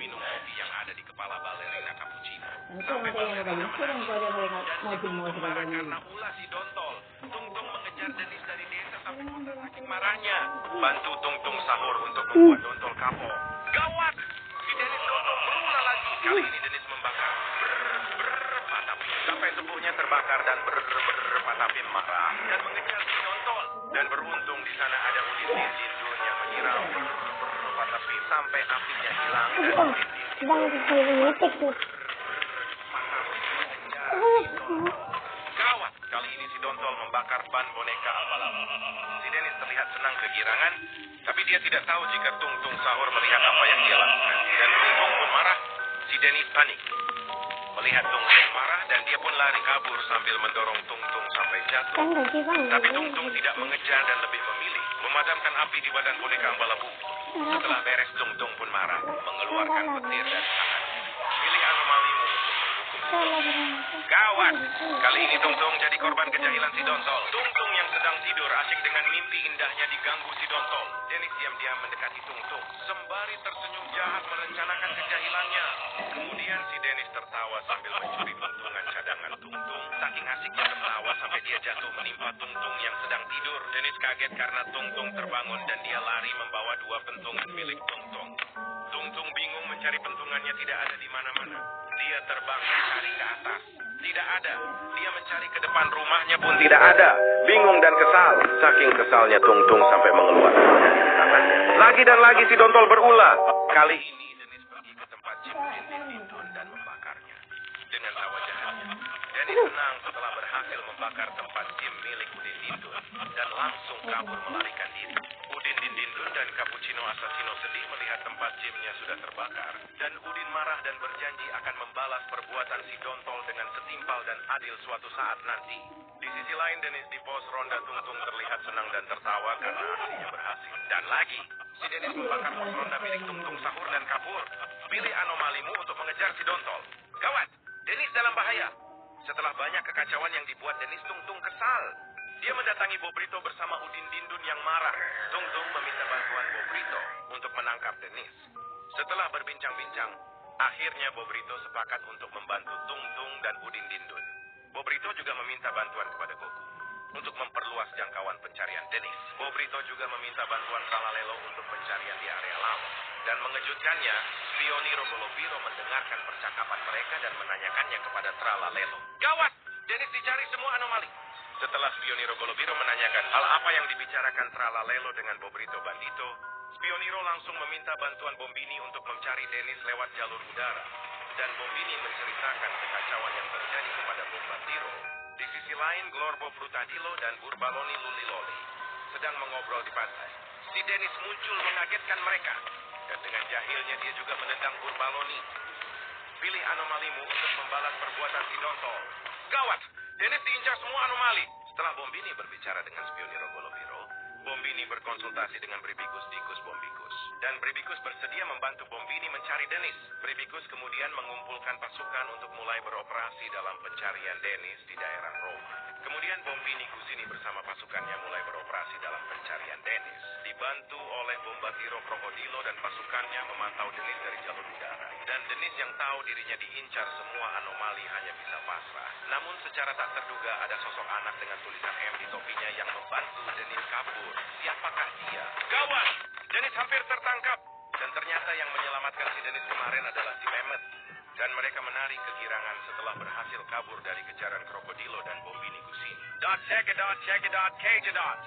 meminum kopi yang ada di kepala balerina cappuccino. Sampai balerina menangis dan si Tungtung marah karena ulah si Dontol. Tungtung mengejar Denis dari desa sampai kota saking marahnya. Bantu Tungtung sahur untuk membuat Dontol kapok. Gawat! Si Denis Dontol berulah lagi. Kali ini Denis membakar Patapim sampai tubuhnya terbakar dan Patapim marah dan mengejar si Dontol. Dan beruntung di sana ada Udin Dindun yang menyiram Patapim sampai apinya hilang dan Udin Dindun. Gawat! Kali ini si Dontol membakar ban boneka abal-abal. Si Denis terlihat senang kegirangan, tapi dia tidak tahu jika Tungtung sahur melihat apa yang dia lakukan. Dan Tungtung pun marah, si Denis panik. Melihat Tungtung marah dan dia pun lari kabur sambil mendorong Tungtung sampai jatuh. Tapi Tungtung tidak mengejar dan lebih memilih memadamkan api di badan boneka abal-abal. Setelah beres Tungtung pun marah, mengeluarkan petir dan tangan. Pilih anomalimu untuk menghukum. Gawat! Kali ini Tungtung jadi korban kejahilan si Dontol. Tungtung yang sedang tidur asyik dengan mimpi indahnya diganggu si Dontol. Denis diam-diam mendekati Tungtung, sembari tersenyum jahat merencanakan kejahilannya. Kemudian si Denis tertawa sambil mencuri tuntungan cadangan Tungtung. Saking asiknya tertawa sampai dia jatuh menimpa Tungtung yang sedang tidur. Denis kaget karena Tungtung terbangun dan dia lari membawa 2 pentungan milik Tungtung. Tungtung bingung mencari pentungannya tidak ada di mana-mana. Dia terbang mencari ke atas. Tidak ada. Dia mencari ke depan rumahnya pun tidak ada. Bingung dan kesal. Saking kesalnya Tungtung sampai mengeluarkan dari tangannya. Lagi dan lagi si Dontol berulah. Kali ini Denis pergi ke tempat Jim Dindun dan membakarnya. Dengan tawa jahatnya. Denis senang setelah berhasil membakar tempat Jim milik Udin Dindun. Dan langsung kabur melarikan diri. Udin Dindun dan Cappuccino Assassino sedih melihat tempat Jimnya sudah terbakar. Dan Udin marah dan berjanji akan membalas perbuatan si Dontol dengan setimpal dan adil suatu saat nanti. Di sisi lain Denis di pos ronda Tungtung terlihat senang dan tertawa karena aksinya berhasil. Dan lagi, si Denis membakar pos ronda milik Tungtung sahur dan kabur. Pilih anomalimu untuk mengejar si Dontol. Gawat! Denis dalam bahaya. Setelah banyak kekacauan yang dibuat Denis, Tungtung kesal. Dia mendatangi Bobrito bersama Udin Dindun yang marah. Tungtung meminta bantuan Bobrito untuk menangkap Denis. Setelah berbincang-bincang, akhirnya Bobrito sepakat untuk membantu Tungtung dan Udin Dindun. Bobrito juga meminta bantuan kepada Goku untuk memperluas jangkauan pencarian Denis. Bobrito juga meminta bantuan Tralalelo untuk pencarian di area laut. Dan mengejutkannya, Spioniro Golobiro mendengarkan percakapan mereka dan menanyakannya kepada Tralalelo. Gawat! Denis dicari semua anomali. Setelah Spioniro Golobiro menanyakan hal apa yang dibicarakan Tralalelo dengan Bobrito Bandito, Spioniro langsung meminta bantuan Bombini untuk mencari Denis lewat jalur udara. Dan Bombini menceritakan kekacauan yang terjadi kepada Bombardiero. Di sisi lain, Glorbo Frutadilo dan Burbaloni Luliloli sedang mengobrol di pantai. Si Denis muncul mengagetkan mereka. Dan dengan jahilnya dia juga menendang Burbaloni. Pilih anomalimu untuk membalas perbuatan si Dontol. Gawat! Denis diincar semua anomali. Setelah Bombini berbicara dengan Spioniro Golobiro, Bombini berkonsultasi dengan Bribikus Dikus Bombikus. Dan Bribikus bersedia membantu Bombini mencari Denis. Bribikus kemudian mengumpulkan pasukan untuk mulai beroperasi dalam pencarian Denis di daerah Roma. Kemudian Bombini Kusini bersama pasukannya mulai beroperasi dalam pencarian Denis. Dibantu oleh Bombardiero Krokodilo dan pasukannya memantau Denis dari jalur udara. Dan Denis yang tahu dirinya diincar semua anomali hanya bisa pasrah. Namun secara tak terduga ada sosok anak dengan tulisan M di topinya yang membantu Denis kabur. Siapakah dia? Gawat! Denis hampir tertangkap. Dan ternyata yang menyelamatkan si Denis kemarin adalah si Mehmet. Dan mereka menari kegirangan setelah berhasil kabur dari kejaran Krokodilo dan Bombini Kusini. Kejedot.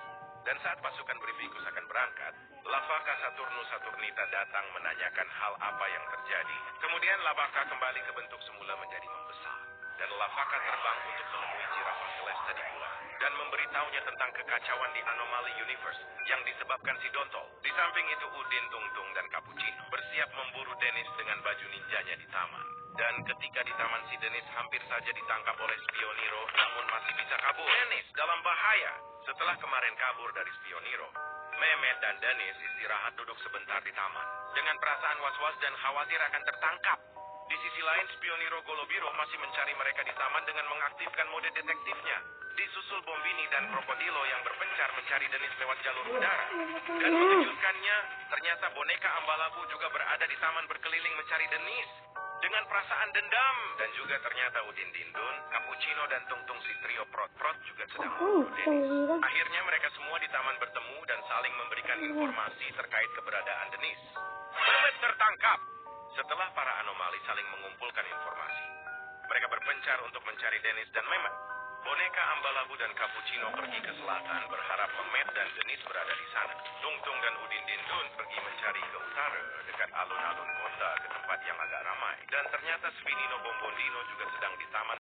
Dan saat pasukan Bribikus akan berangkat, Lavaka Saturnita datang menanyakan hal apa yang terjadi. Kemudian Lavaka kembali ke bentuk semula menjadi membesar. Dan Lavaka terbang untuk menemui Jiraffa Celeste di bulan. Dan memberitahunya tentang kekacauan di Anomaly Universe yang disebabkan si Dontol. Di samping itu Udin, Tungtung, dan Cappuccino bersiap memburu Denis dengan baju ninjanya di taman. Dan ketika di taman si Denis hampir saja ditangkap oleh Spioniro, namun masih bisa kabur. Denis dalam bahaya. Setelah kemarin kabur dari Spioniro, Mehmet dan Denis istirahat duduk sebentar di taman. Dengan perasaan was-was dan khawatir akan tertangkap. Di sisi lain, Spioniro Golobiro masih mencari mereka di taman dengan mengaktifkan mode detektifnya. Disusul Bombini dan Krokodilo yang berpencar mencari Dennis lewat jalur udara. Dan mengejutkannya, ternyata boneka Ambalabu juga berada di taman berkeliling mencari Dennis. Dengan perasaan dendam. Dan juga ternyata Udin Dindun, Cappuccino dan Tungtung si trio Prot-Prot juga sedang memburu Dennis. Akhirnya mereka semua di taman bertemu dan saling memberikan informasi terkait keberadaan Dennis. Mermaid tertangkap! Setelah para anomali saling mengumpulkan informasi, mereka berpencar untuk mencari Dennis dan Mehmet. Boneka Ambalabu dan Cappuccino pergi ke selatan berharap Mehmet dan Dennis berada di sana. Tungtung dan Udin Dindun pergi mencari ke utara dekat alun-alun kota ke tempat yang agak ramai. Dan ternyata Svinino Bombondino juga sedang di taman